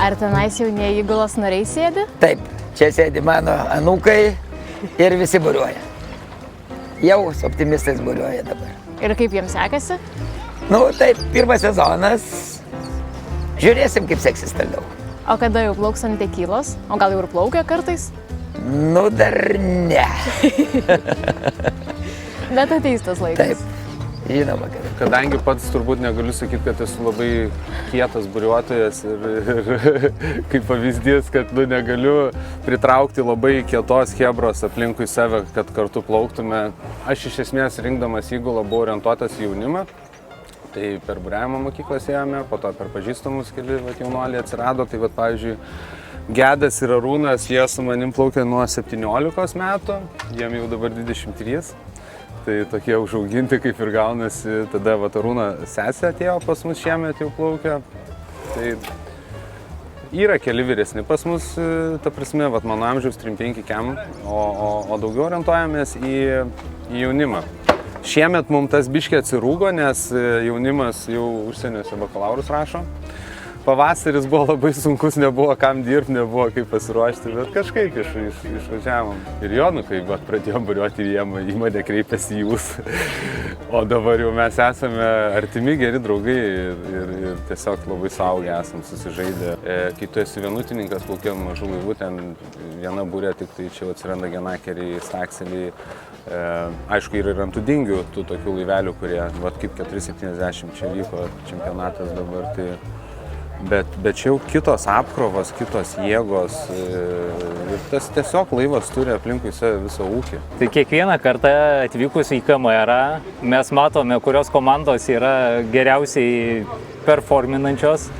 Ar tenais jaunieji įgulos nariai sėdi? Taip, čia sėdi mano anūkai ir visi buriuoja. Jau su optimistais buriuoja dabar. Ir kaip jiems sekasi? Nu, taip, pirmas sezonas. Žiūrėsim, kaip seksis toliau. O kada jau plauks ant tekylos? O gal jau ir plaukia kartais? Nu, dar ne. Bet ateis tas laikas. Taip, žinoma, kad. Kadangi pats turbūt negaliu sakyti, kad esu labai kietas buriuotojas ir kaip pavyzdys, kad negaliu pritraukti labai kietos chebros aplinkui save, kad kartu plauktume. Aš iš esmės rinkdamas įgulą buvau orientuotas į jaunimą. Tai per buriavimo mokyklą ėjome, po to per pažįstamus keli jaunuoliai atsirado. Tai pavyzdžiui, Gedas ir Arūnas, jie su manim plaukė nuo 17 metų, jiem jau dabar 23. Tai tokie užauginti kaip ir gaunasi. Tada Arūno sesė atėjo pas mus šiemet jau plaukia. Tai yra keli vyresni pas mus, ta prasme, mano amžiaus 3-5 kem, o daugiau orientuojamės į jaunimą. Šiemet mums tas biškė atsirūgo, nes jaunimas jau užsieniuose bakalaurus rašo. Pavasaris buvo labai sunkus, nebuvo kam dirbti, nebuvo kaip pasiruošti, bet kažkaip išvažiavom. Ir jo, kai pradėjom buriuoti į mane kreipėsi jūs. O dabar jau mes esame artimi, geri draugai ir tiesiog labai saugiai esam susižaidę. Kai tu esi vienutininkas, plaukiam mažų laivų, ten viena burė, tik tai čia atsiranda genakeriai, stakseliai. Aišku, yra ir ant tų dingių, tų tokių laivelių, kurie, kaip 470 čia vyko čempionatas dabar. Bet čia jau kitos apkrovos, kitos jėgos ir tas tiesiog laivas turi aplinkui visą ūkį. Tai kiekvieną kartą atvykus į KMR mes matome, kurios komandos yra geriausiai performinančios.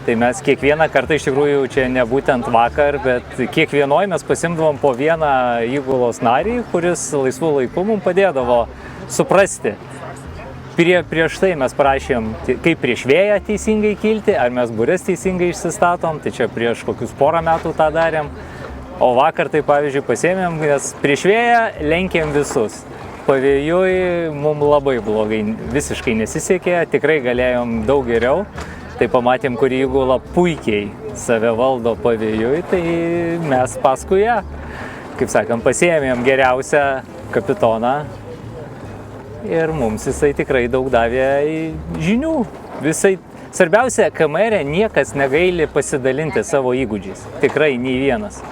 Tai mes kiekvieną kartą iš tikrųjų čia ne būtent vakar, bet kiekvienoj mes pasimdavom po vieną įgulos narį, kuris laisvų laikų mums padėdavo suprasti. Prieš tai mes prašėm, kaip prieš vėją teisingai kilti, ar mes bures teisingai išsistatom, tai čia prieš kokius porą metų tą darėm. O vakar tai pavyzdžiui pasėmėm, nes prieš vėją lenkėm visus. Pavėjui mums labai blogai, visiškai nesisekė, tikrai galėjom daug geriau. Tai pamatėm, kuri įgula puikiai save valdo pavėjui, tai mes paskui ją, kaip sakant, pasėmėm geriausią kapitoną. Ir mums jisai tikrai daug davė žinių. Svarbiausia, KMR niekas negaili pasidalinti savo įgūdžiais. Tikrai nei vienas.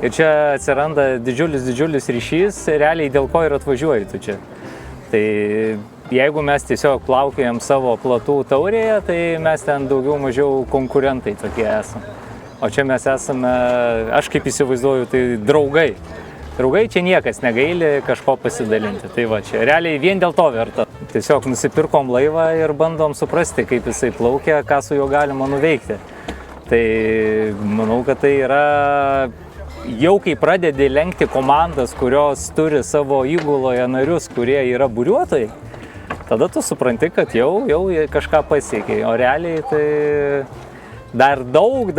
Ir čia atsiranda didžiulis ryšys, realiai dėl ko ir atvažiuoji tu čia. Tai jeigu mes tiesiog plaukiojam savo platų taurėje, tai mes ten daugiau mažiau konkurentai tokie esam. O čia mes esame, aš kaip įsivaizduoju, tai draugai. Draugai čia niekas negaili kažko pasidalinti. Tai va čia realiai vien dėl to verta. Tiesiog nusipirkom laivą ir bandom suprasti, kaip jisai plaukia, ką su juo galima nuveikti. Tai manau, kad tai yra jau kai pradedi lenkti komandas, kurios turi savo įguloje narius, kurie yra buriuotojai, tada tu supranti, kad jau kažką pasiekiai. O realiai tai dar daug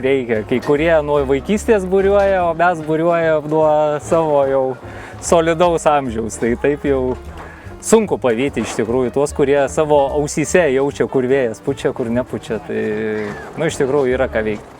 reikia. Kai kurie nuo vaikystės buriuoja, o mes buriuoja nuo savo jau solidaus amžiaus. Tai taip jau sunku pavyti iš tikrųjų tuos, kurie savo ausyse jaučia, kur vėjas pučia, kur nepučia. Tai iš tikrųjų yra ką veikti.